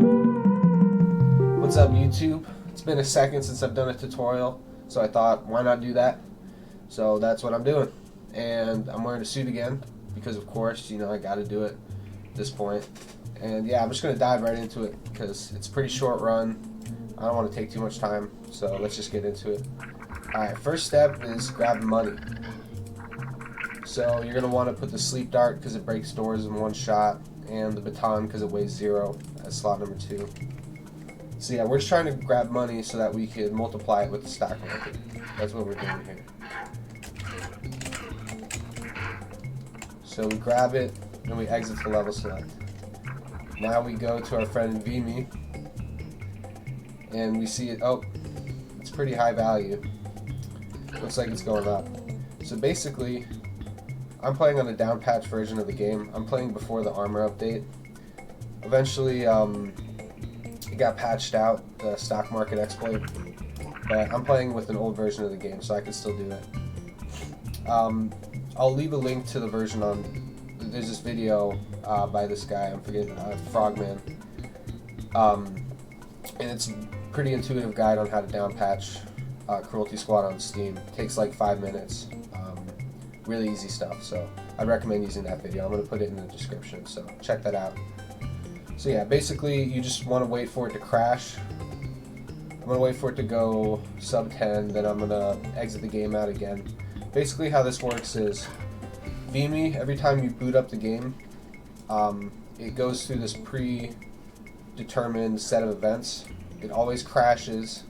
What's up, YouTube? It's been a second since I've done a tutorial, so I thought, why not do that? So that's what I'm doing. And I'm wearing a suit again, because of course, you know, I gotta do it at this point. And yeah, I'm just gonna dive right into it, because it's a pretty short run. I don't want to take too much time, so let's just get into it. Alright, first step is grab money. So you're going to want to put the sleep dart because it breaks doors in one shot, and the baton because it weighs 0 as slot number 2. So yeah, we're just trying to grab money so that we can multiply it with the stock market. That's what we're doing here. So we grab it, and we exit to level select. Now we go to our friend Vimy, and we see it, oh, it's pretty high value. Looks like it's going up. So basically, I'm playing on the down patch version of the game. I'm playing before the armor update. Eventually, it got patched out, the stock market exploit, but I'm playing with an old version of the game, so I can still do it. I'll leave a link to the version on, there's this video by this guy, I'm forgetting, Frogman, and it's a pretty intuitive guide on how to down patch Cruelty Squad on Steam. It takes like 5 minutes. Really easy stuff, so I'd recommend using that video. I'm going to put it in the description, so check that out. So yeah, basically you just want to wait for it to crash. I'm going to wait for it to go sub 10, then I'm going to exit the game out again. Basically how this works is, Vimy, every time you boot up the game, it goes through this predetermined set of events. It always crashes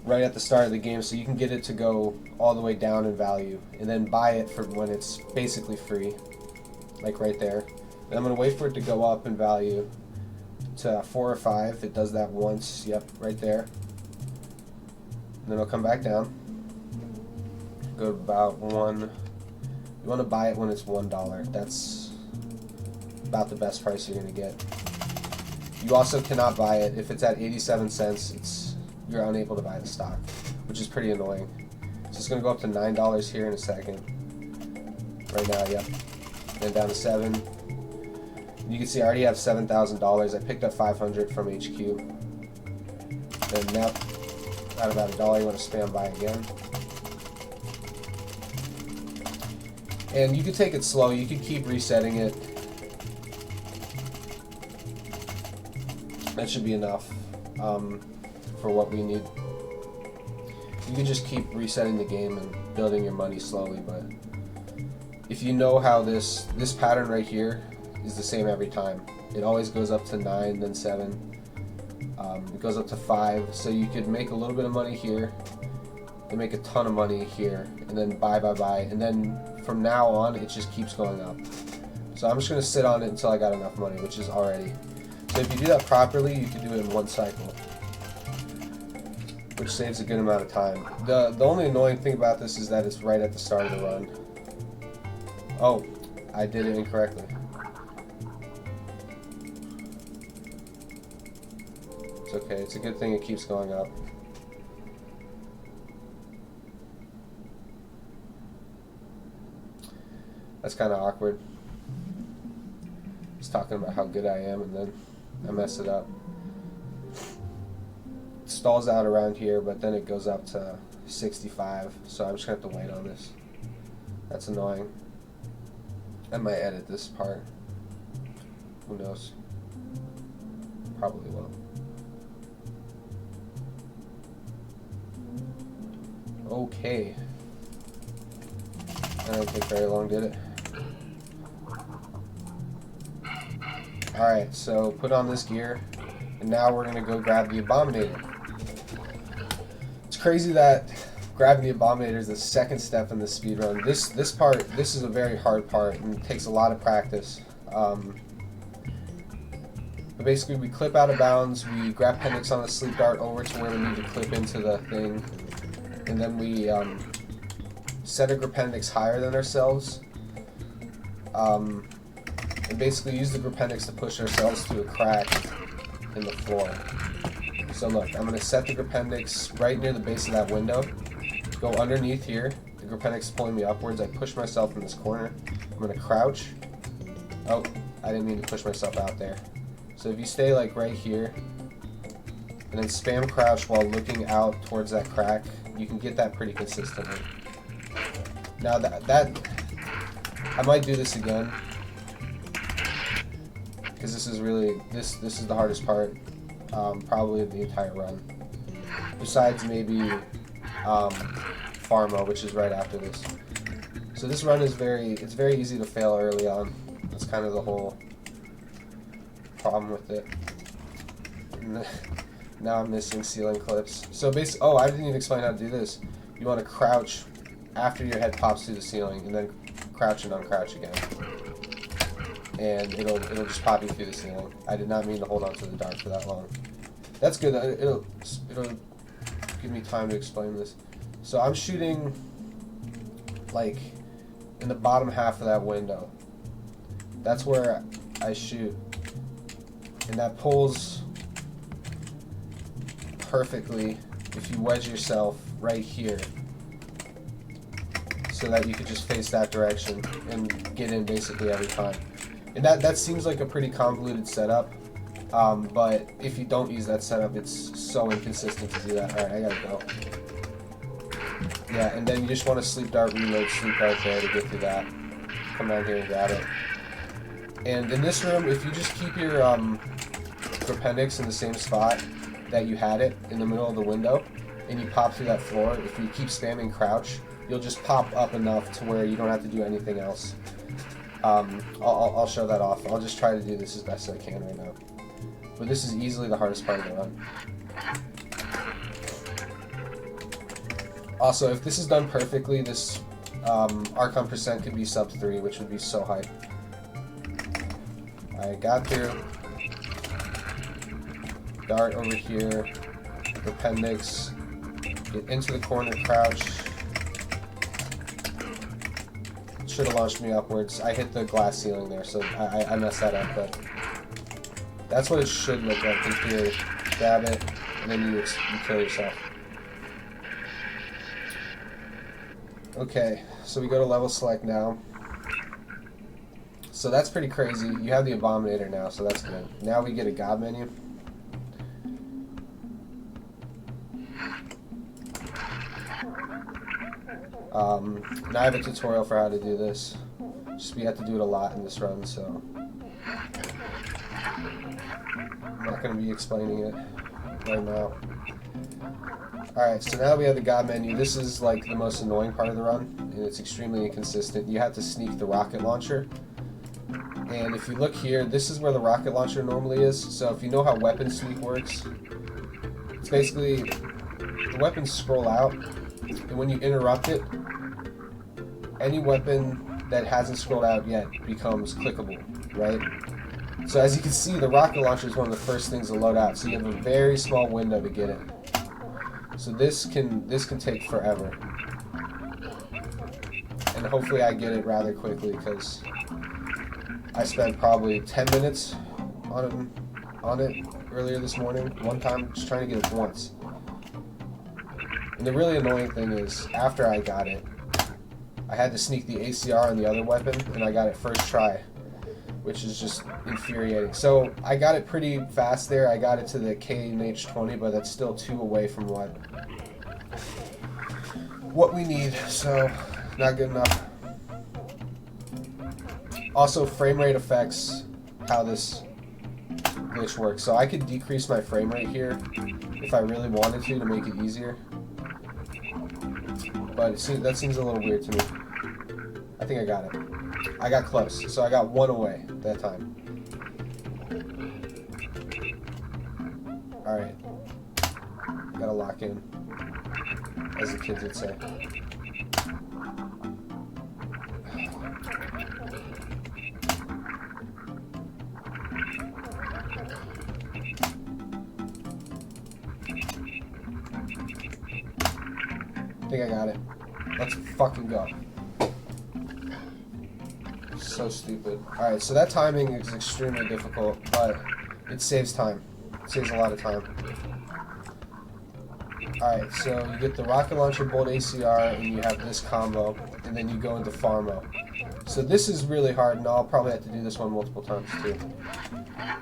right at the start of the game, so you can get it to go all the way down in value and then buy it for when it's basically free, like right there. And I'm going to wait for it to go up in value to 4 or 5. It does that once, yep, right there. And then it'll come back down, go to about 1. You want to buy it when it's $1. That's about the best price you're going to get. You also cannot buy it if it's at 87 cents. You're unable to buy the stock, which is pretty annoying. So it's going to go up to $9 here in a second. Right now, yep. Then down to 7. You can see I already have $7,000. I picked up 500 from HQ. And now, at about $1, you want to spam buy again. And you can take it slow. You can keep resetting it. That should be enough. For what we need. You can just keep resetting the game and building your money slowly, but if you know how this pattern right here is the same every time. It always goes up to 9, then 7. It goes up to 5, so you could make a little bit of money here and make a ton of money here, and then buy, and then from now on it just keeps going up. So I'm just going to sit on it until I got enough money, which is already. So if you do that properly, you can do it in one cycle, which saves a good amount of time. The only annoying thing about this is that it's right at the start of the run. Oh, I did it incorrectly. It's okay, it's a good thing it keeps going up. That's kind of awkward. Just talking about how good I am and then I mess it up. Stalls out around here, but then it goes up to 65, so I'm just gonna have to wait on this. That's annoying. I might edit this part. Who knows? Probably will. Okay. That didn't take very long, did it? Alright, so put on this gear, and now we're gonna go grab the Abominator. Crazy that grabbing the Abominator is the second step in the speedrun. This is a very hard part and it takes a lot of practice. But basically we clip out of bounds, we grab appendix on the sleep dart over to where we need to clip into the thing, and then we set a appendix higher than ourselves, and basically use the appendix to push ourselves to a crack in the floor. So look, I'm going to set the appendix right near the base of that window, go underneath here, the appendix is pulling me upwards, I push myself in this corner, I'm going to crouch, oh, I didn't mean to push myself out there. So if you stay like right here, and then spam crouch while looking out towards that crack, you can get that pretty consistently. Now that I might do this again, because this is really, this is the hardest part, probably of the entire run. Besides maybe Pharmo, which is right after this. So this run is it's very easy to fail early on. That's kind of the whole problem with it. Now I'm missing ceiling clips. So basically, oh, I didn't even explain how to do this. You want to crouch after your head pops through the ceiling, and then crouch and uncrouch again. And it'll just pop you through the ceiling. I did not mean to hold on to the dart for that long. That's good. It'll give me time to explain this. So I'm shooting like in the bottom half of that window. That's where I shoot, and that pulls perfectly if you wedge yourself right here, so that you could just face that direction and get in basically every time. And that seems like a pretty convoluted setup, but if you don't use that setup, it's so inconsistent to do that. Alright, I gotta go. Yeah, and then you just want to sleep dart, reload, sleep dart there to get through that. Come down here and grab it. And in this room, if you just keep your appendix in the same spot that you had it, in the middle of the window, and you pop through that floor, if you keep spamming crouch, you'll just pop up enough to where you don't have to do anything else. I'll show that off. I'll just try to do this as best as I can right now. But this is easily the hardest part of the run. Also, if this is done perfectly, this Arcon percent could be sub 3, which would be so hype. I got through. Dart over here. Appendix. Get into the corner, crouch. Should have launched me upwards. I hit the glass ceiling there, so I messed that up, but that's what it should look like in theory. Grab it, and then you kill yourself. Okay, so we go to level select now. So that's pretty crazy. You have the Abominator now, so that's good. Now we get a God menu. Now I have a tutorial for how to do this. Just we have to do it a lot in this run, so I'm not going to be explaining it right now. Alright, so now we have the God menu. This is like the most annoying part of the run, and it's extremely inconsistent. You have to sneak the rocket launcher. And if you look here, this is where the rocket launcher normally is. So if you know how weapon sneak works, it's basically the weapons scroll out, and when you interrupt it, any weapon that hasn't scrolled out yet becomes clickable, right? So as you can see, the rocket launcher is one of the first things to load out, so you have a very small window to get it. So this can take forever. And hopefully I get it rather quickly, because I spent probably 10 minutes on it earlier this morning, one time, just trying to get it once. And the really annoying thing is, after I got it, I had to sneak the ACR on the other weapon, and I got it first try, which is just infuriating. So I got it pretty fast there. I got it to the K&H20, but that's still 2 away from what we need, so not good enough. Also, frame rate affects how this glitch works. So I could decrease my frame rate here if I really wanted to make it easier. But that seems a little weird to me. I think I got it. I got close, so I got 1 away that time. Alright. Gotta lock in, as the kids would say. I think I got it. Let's fucking go. So stupid. Alright, so that timing is extremely difficult, but it saves time. It saves a lot of time. Alright, so you get the rocket launcher, bolt ACR, and you have this combo, and then you go into Pharmo. So this is really hard, and I'll probably have to do this one multiple times too.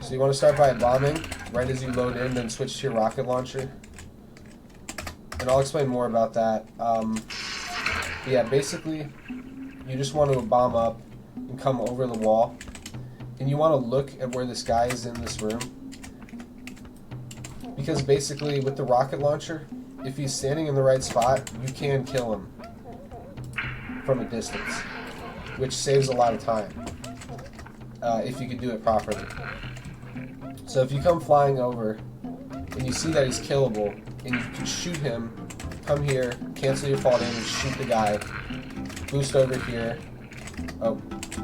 So you want to start by bombing right as you load in, then switch to your rocket launcher. And I'll explain more about that. Yeah, basically, you just want to bomb up and come over the wall. And you want to look at where this guy is in this room. Because basically, with the rocket launcher, if he's standing in the right spot, you can kill him from a distance, which saves a lot of time if you can do it properly. So if you come flying over and you see that he's killable, and you can shoot him, come here, cancel your fall damage, shoot the guy, boost over here, oh,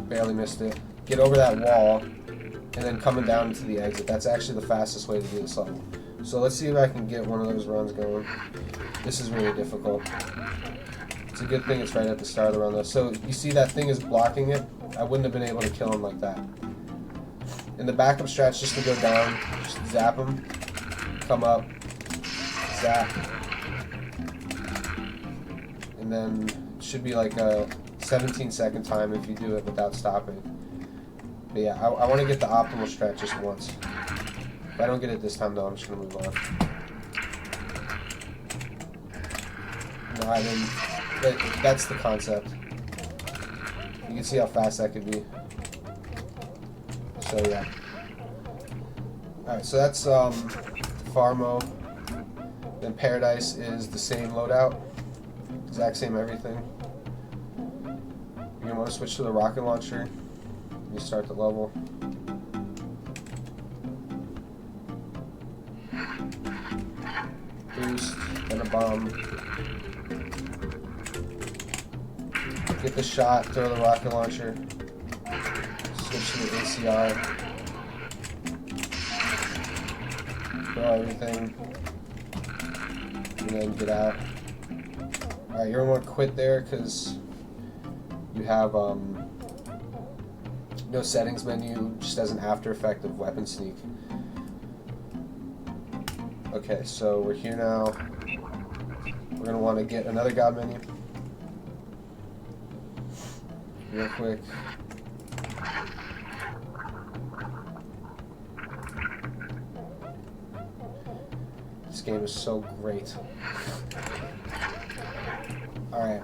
barely missed it, get over that wall, and then coming down into the exit. That's actually the fastest way to do this level. So let's see if I can get one of those runs going. This is really difficult. It's a good thing it's right at the start of the run though. So you see that thing is blocking it? I wouldn't have been able to kill him like that. And the backup strat's just to go down, just zap him, come up, zap, and then it should be like a 17-second time if you do it without stopping. But yeah, I want to get the optimal strat just once. If I don't get it this time though, I'm just going to move on. No, I didn't. But that's the concept. You can see how fast that could be. So yeah. Alright, so that's Pharmo. Then Paradise is the same loadout. Exact same everything. You're going to want to switch to the rocket launcher. You start the level. Boost, then a bomb. Get the shot, throw the rocket launcher. Switch to the ACR. Throw everything. And then get out. Alright, you're going to want to quit there because you have no settings menu, just as an after effect of weapon sneak. Okay, so we're here now. We're going to want to get another god menu. Real quick. This game is so great. Alright.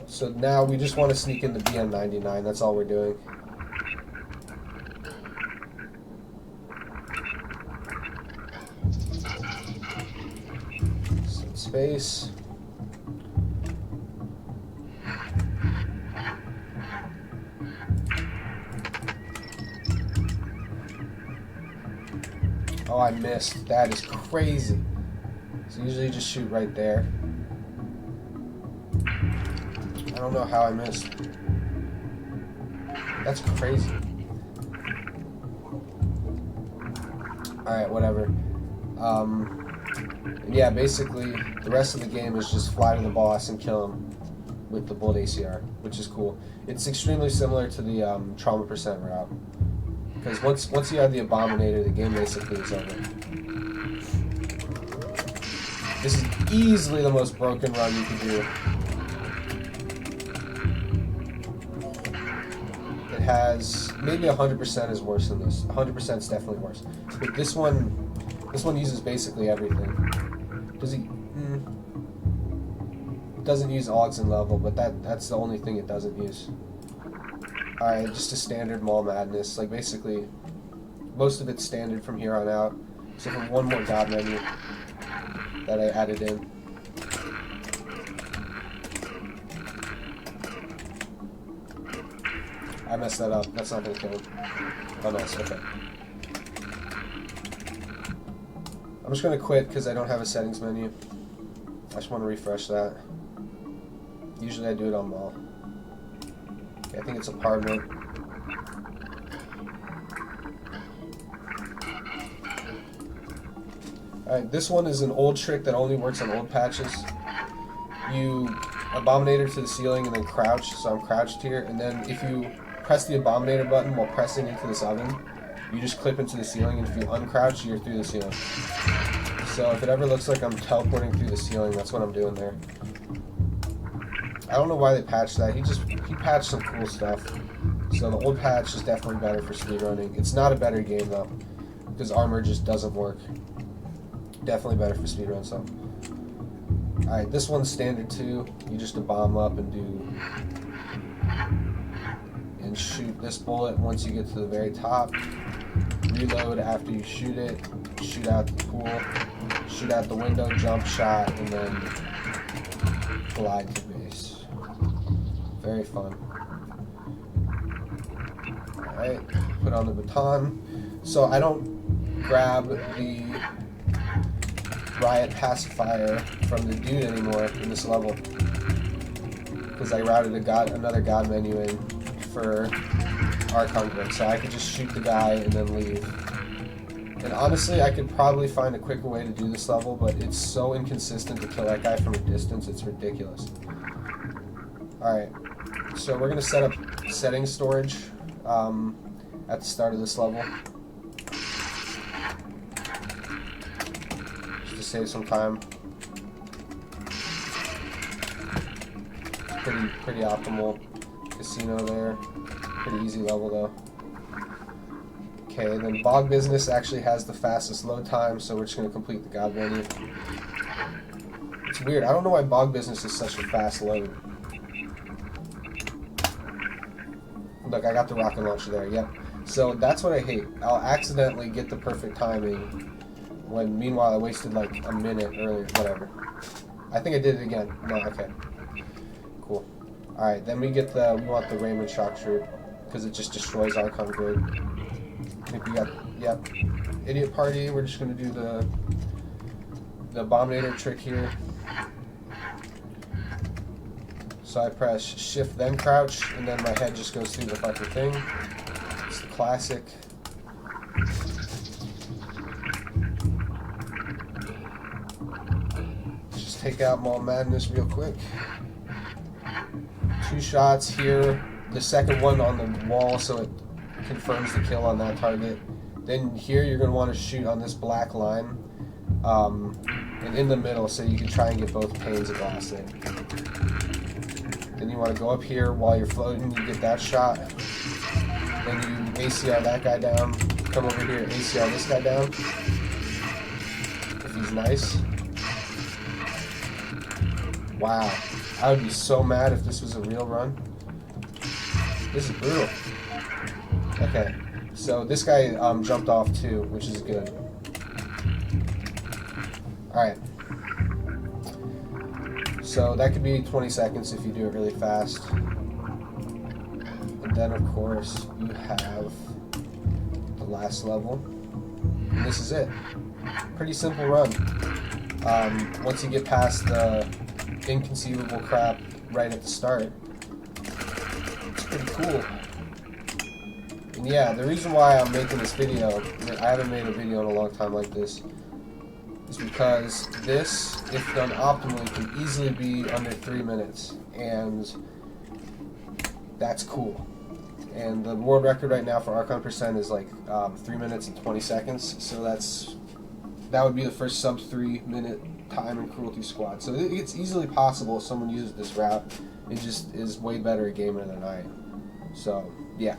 So now we just want to sneak in the BN99, that's all we're doing. Set space. Oh, I missed. That is crazy. So usually you just shoot right there. I don't know how I missed. That's crazy. Alright, whatever. Yeah, basically, the rest of the game is just fly to the boss and kill him with the bullet ACR, which is cool. It's extremely similar to the trauma percent route. Because once you have the Abominator, the game basically is over. This is easily the most broken run you can do. It has maybe 100% is worse than this. 100% is definitely worse. But this one uses basically everything. Does he? Doesn't use augs and level, but that's the only thing it doesn't use. Alright, just a standard Mall Madness. Like basically, most of it's standard from here on out, except for one more god menu that I added in. I messed that up. That's not gonna kill him. Oh, nice. Okay. I'm just gonna quit because I don't have a settings menu. I just want to refresh that. Usually I do it on Mall. I think it's apartment. Alright, this one is an old trick that only works on old patches. You Abominator to the ceiling and then crouch, so I'm crouched here, and then if you press the Abominator button while pressing into this oven, you just clip into the ceiling, and if you uncrouch, you're through the ceiling. So if it ever looks like I'm teleporting through the ceiling, that's what I'm doing there. I don't know why they patched that. He patched some cool stuff. So the old patch is definitely better for speedrunning. It's not a better game though, because armor just doesn't work. Definitely better for speedrun, so. Alright, this one's standard too. You just bomb up and shoot this bullet once you get to the very top. Reload after you shoot it. Shoot out the pool. Shoot out the window, jump shot, and then glide to base. Very fun. Alright, put on the baton. So I don't grab the riot pacifier from the dude anymore in this level, because I routed another god menu in for Arcon grid, so I could just shoot the guy and then leave. And honestly, I could probably find a quicker way to do this level, but it's so inconsistent to kill that guy from a distance, it's ridiculous. Alright, so we're going to set up settings storage at the start of this level, just to save some time. Pretty optimal casino there. Pretty easy level though. Okay, then Bog Business actually has the fastest load time, so we're just going to complete the god menu. It's weird, I don't know why Bog Business is such a fast load. Look, I got the rocket launcher there, yep. So that's what I hate. I'll accidentally get the perfect timing when meanwhile I wasted like a minute earlier, whatever. I think I did it again. No, okay. Cool. Alright, then we want the Raymond Shock Troop, because it just destroys Arcon grid. I think we got, yep. Idiot Party, we're just going to do the Abominator trick here. So I press shift then crouch, and then my head just goes through the fucking thing. It's the classic. Just take out Mall Madness real quick. 2 shots here. The second one on the wall, so it confirms the kill on that target. Then here you're going to want to shoot on this black line, and in the middle, so you can try and get both panes of glass in. Then you want to go up here while you're floating, you get that shot. Then you ACR that guy down. Come over here, ACR this guy down. If he's nice. Wow. I would be so mad if this was a real run. This is brutal. Okay. So this guy jumped off too, which is good. Alright. So that could be 20 seconds if you do it really fast. And then of course you have the last level. And this is it. Pretty simple run. Once you get past the inconceivable crap right at the start, it's pretty cool. And yeah, the reason why I'm making this video, I haven't made a video in a long time like this, is because this, if done optimally, can easily be under 3 minutes, and that's cool. And the world record right now for Arcon percent is like 3 minutes and 20 seconds, so that would be the first sub 3 minute time in Cruelty Squad. So it's easily possible if someone uses this route. It just is way better a gamer than I am. So yeah.